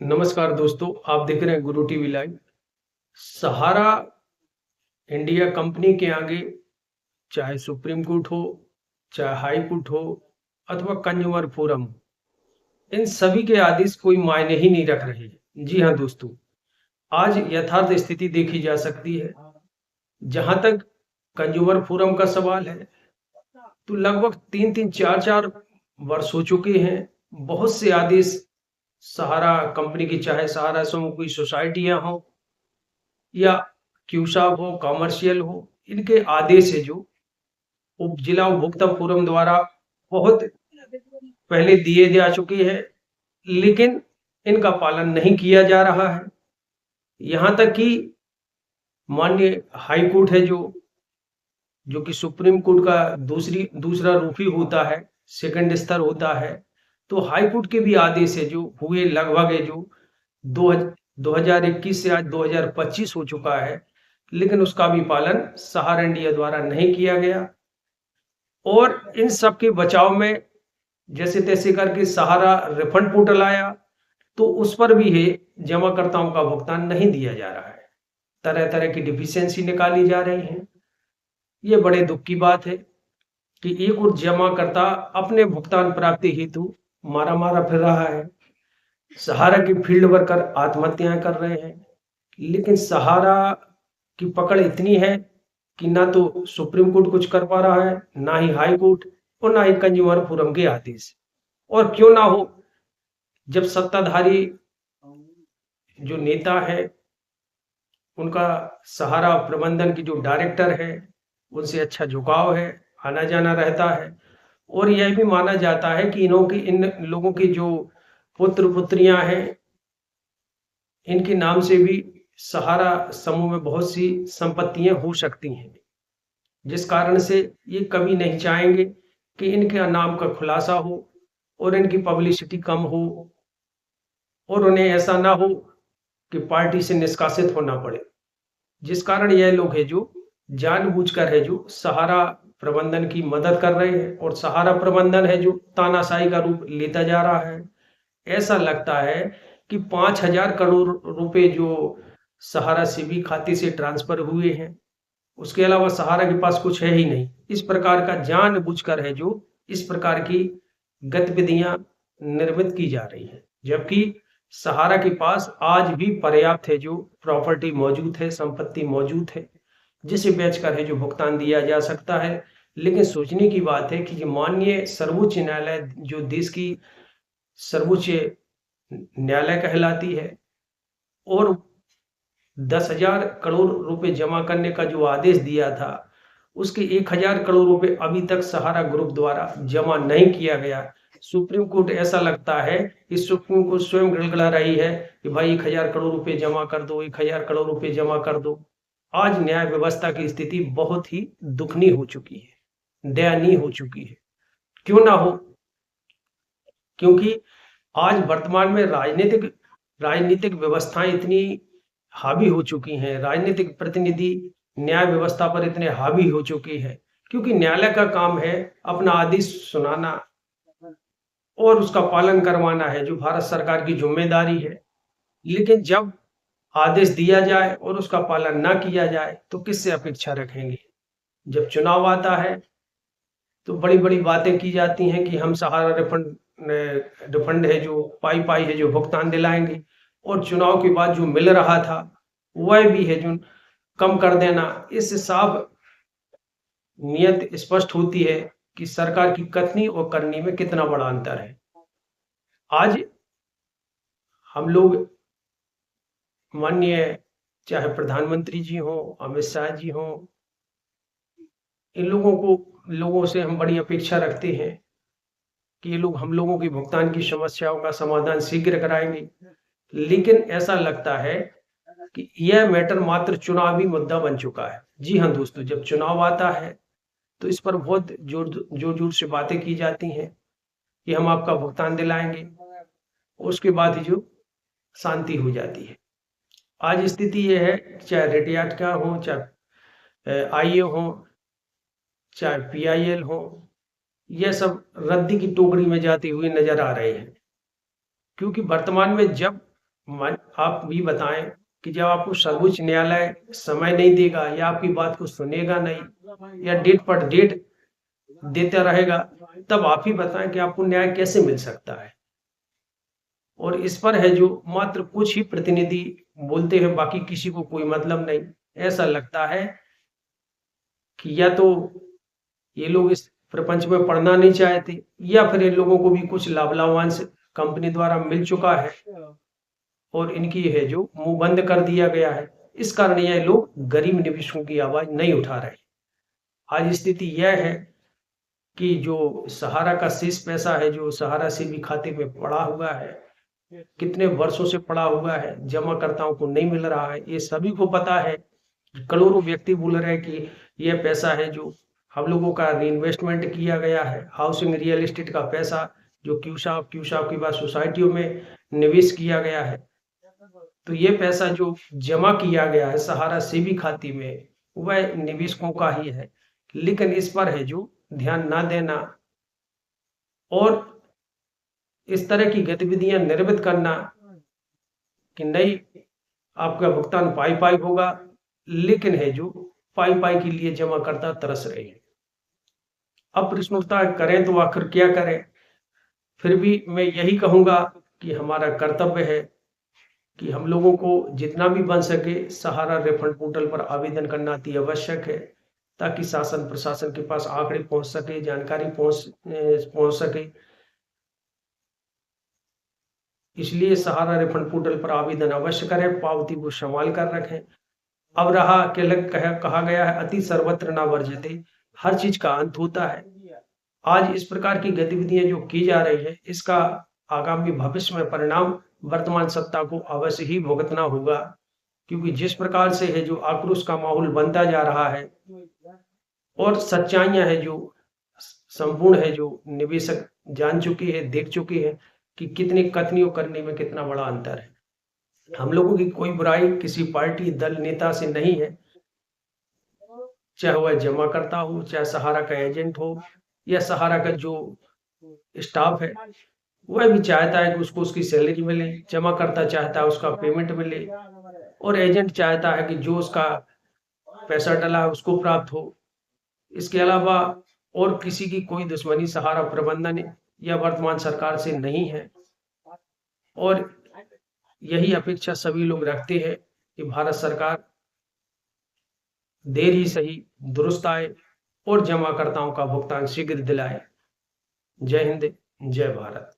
नमस्कार दोस्तों, आप देख रहे हैं गुरु टीवी लाइव। सहारा इंडिया कंपनी के आगे चाहे सुप्रीम कोर्ट हो, चाहे हाई कोर्ट हो अथवा कंज्यूमर फोरम हो, इन सभी के आदेश कोई मायने ही नहीं रख रहे हैं। जी हाँ दोस्तों, आज यथार्थ स्थिति देखी जा सकती है। जहां तक कंज्यूमर फोरम का सवाल है, तो लगभग 3-3, 4-4 वर्ष हो चुके हैं। बहुत से आदेश सहारा कंपनी की, चाहे सहारा समूह की सोसाइटियां हो या क्यूसाब हो, कॉमर्शियल हो, इनके आदेश है जो उप जिला उपभोक्ता फोरम द्वारा बहुत पहले दिए जा चुके हैं, लेकिन इनका पालन नहीं किया जा रहा है। यहाँ तक कि माननीय हाई कोर्ट है जो कि सुप्रीम कोर्ट का दूसरा रूप ही होता है, सेकंड स्तर होता है। तो हाई कोर्ट के भी आदेश है जो हुए लगभग है जो 2021 से आज 2025 हो चुका है, लेकिन उसका भी पालन सहारा इंडिया द्वारा नहीं किया गया। और इन सब के बचाव में जैसे तैसे करके सहारा रिफंड पोर्टल आया, तो उस पर भी है जमाकर्ताओं का भुगतान नहीं दिया जा रहा है। तरह तरह की डिफिशियंसी निकाली जा रही है। ये बड़े दुख की बात है कि एक और जमाकर्ता अपने भुगतान प्राप्ति हेतु मारा मारा फिर रहा है। सहारा के फील्ड वर्कर आत्महत्याएं कर रहे हैं, लेकिन सहारा की पकड़ इतनी है कि ना तो सुप्रीम कोर्ट कुछ कर पा रहा है, ना ही हाई कोर्ट, और ना ही कंज्यूमर फोरम के आदेश। और क्यों ना हो, जब सत्ताधारी जो नेता है, उनका सहारा प्रबंधन की जो डायरेक्टर है, उनसे अच्छा झुकाव है, आना जाना रहता है। और यह भी माना जाता है कि इन लोगों की जो पुत्र पुत्रियां हैं, इनके नाम से भी सहारा समूह में बहुत सी संपत्तियां हो सकती हैं, जिस कारण से ये कभी नहीं चाहेंगे कि इनके नाम का खुलासा हो और इनकी पब्लिसिटी कम हो, और उन्हें ऐसा ना हो कि पार्टी से निष्कासित होना पड़े। जिस कारण यह लोग है जो जानबूझकर है जो सहारा प्रबंधन की मदद कर रहे हैं, और सहारा प्रबंधन है जो तानाशाही का रूप लेता जा रहा है। ऐसा लगता है कि 5,000 करोड़ रुपए जो सहारा सीबी खाते से ट्रांसफर हुए हैं, उसके अलावा सहारा के पास कुछ है ही नहीं। इस प्रकार का जानबूझकर है जो इस प्रकार की गतिविधियां निर्मित की जा रही हैं, जबकि सहारा के पास आज भी पर्याप्त है जो प्रॉपर्टी मौजूद है, संपत्ति मौजूद है, जिसे बेचकर है जो भुगतान दिया जा सकता है। लेकिन सोचने की बात है कि माननीय सर्वोच्च न्यायालय जो देश की सर्वोच्च न्यायालय कहलाती है, और 10,000 करोड़ रुपए जमा करने का जो आदेश दिया था, उसके 1,000 करोड़ रुपए अभी तक सहारा ग्रुप द्वारा जमा नहीं किया गया। सुप्रीम कोर्ट, ऐसा लगता है कि सुप्रीम कोर्ट स्वयं गिड़गिड़ा रही है कि भाई 1,000 करोड़ रुपए जमा कर दो, 1,000 करोड़ रुपए जमा कर दो। आज न्याय व्यवस्था की स्थिति बहुत ही दुखनीय हो चुकी है, दयनीय हो चुकी है। क्यों ना हो, क्योंकि आज वर्तमान में राजनीतिक राजनीतिक व्यवस्थाएं इतनी हावी हो चुकी हैं, राजनीतिक प्रतिनिधि न्याय व्यवस्था पर इतने हावी हो चुके हैं, क्योंकि न्यायालय का काम है अपना आदेश सुनाना और उसका पालन करवाना है, जो भारत सरकार की जिम्मेदारी है। लेकिन जब आदेश दिया जाए और उसका पालन ना किया जाए, तो किससे अपेक्षा रखेंगे। जब चुनाव आता है, तो बड़ी बड़ी बातें की जाती हैं कि हम सहारा रिफंड रिफंड है जो पाई पाई है जो भुगतान दिलाएंगे, और चुनाव के बाद जो मिल रहा था वह भी है जो कम कर देना। इससे साफ नियत स्पष्ट होती है कि सरकार की कथनी और करनी में कितना बड़ा अंतर है। आज हम लोग माननीय, चाहे प्रधानमंत्री जी हो, अमित शाह जी हो, इन लोगों से हम बड़ी अपेक्षा रखते हैं कि ये लोग हम लोगों की भुगतान की समस्याओं का समाधान शीघ्र कराएंगे। लेकिन ऐसा लगता है कि यह मैटर मात्र चुनावी मुद्दा बन चुका है। जी हाँ दोस्तों, जब चुनाव आता है तो इस पर बहुत जोर जोर जोर से बातें की जाती हैं कि हम आपका भुगतान दिलाएंगे, उसके बाद ही जो शांति हो जाती है। आज स्थिति यह है, चाहे रिटायर्ड का हो, चाहे आईए हो, चाहे पीआईएल हो, यह सब रद्दी की टोकरी में जाते हुए नजर आ रहे हैं। क्योंकि वर्तमान में जब आप भी बताएं कि जब आपको सर्वोच्च न्यायालय समय नहीं देगा या आपकी बात को सुनेगा नहीं या डेट पर डेट देता रहेगा, तब आप ही बताएं कि आपको न्याय कैसे मिल सकता है। और इस पर है जो मात्र कुछ ही प्रतिनिधि बोलते हैं, बाकी किसी को कोई मतलब नहीं। ऐसा लगता है कि या तो ये लोग इस प्रपंच में पढ़ना नहीं चाहते या फिर इन लोगों को भी कुछ लाभांश कंपनी द्वारा मिल चुका है और इनकी है जो मुंह बंद कर दिया गया है। इस कारण यह लोग गरीब निवेशकों की आवाज नहीं उठा रहे। आज स्थिति यह है कि जो सहारा का शेष पैसा है जो सहारा से भी खाते में पड़ा हुआ है, कितने वर्षों से पड़ा हुआ है, जमाकर्ताओं को नहीं मिल रहा है। ये सभी को पता है। करोड़ों व्यक्ति बोल रहे हैं कि यह पैसा है जो हम लोगों का रीइन्वेस्टमेंट किया गया है, हाउसिंग रियल एस्टेट का पैसा जो क्यूसाफ की बात सोसाइटियों में निवेश किया गया है। तो ये पैसा जो जमा किया गया है सहारा सेवी खाते में, वह निवेशकों का ही है। लेकिन इस पर है जो ध्यान ना देना और इस तरह की गतिविधियां निर्मित करना कि नहीं आपका भुगतान पाई पाई होगा, लेकिन है जो पाई पाई के लिए जमा करता तरस रहे हैं। अब प्रश्न उठता है करें तो आखिर क्या करें। फिर भी मैं यही कहूंगा कि हमारा कर्तव्य है कि हम लोगों को जितना भी बन सके सहारा रिफंड पोर्टल पर आवेदन करना अति आवश्यक है, ताकि शासन प्रशासन के पास आंकड़े पहुंच सके, जानकारी पहुंच सके। इसलिए सहारा रिफंड पोर्टल पर आवेदन अवश्य करें, पावती को संभाल कर रखें। अब रहा कहा गया है अति सर्वत्र न वर्जते, हर चीज का अंत होता है। आज इस प्रकार की गतिविधियां जो की जा रही है, इसका आगामी भविष्य में परिणाम वर्तमान सत्ता को अवश्य ही भुगतना होगा, क्योंकि जिस प्रकार से है जो आक्रोश का माहौल बनता जा रहा है और सच्चाइयां है जो संपूर्ण है जो निवेशक जान चुके हैं, देख चुके हैं कि कितनी कथनियों करने में कितना बड़ा अंतर है। हम लोगों की कोई बुराई किसी पार्टी दल नेता से नहीं है, चाहे वह जमा करता हो, चाहे सहारा का एजेंट हो या सहारा का जो स्टाफ है, वह भी चाहता है कि उसको उसकी सैलरी मिले, जमा करता चाहता है उसका पेमेंट मिले और एजेंट चाहता है कि जो उसका पैसा डला है उसको प्राप्त हो। इसके अलावा और किसी की कोई दुश्मनी सहारा प्रबंधन या वर्तमान सरकार से नहीं है और यही अपेक्षा सभी लोग रखते हैं कि भारत सरकार देर ही सही दुरुस्त आए और जमाकर्ताओं का भुगतान शीघ्र दिलाए। जय हिंद, जय भारत।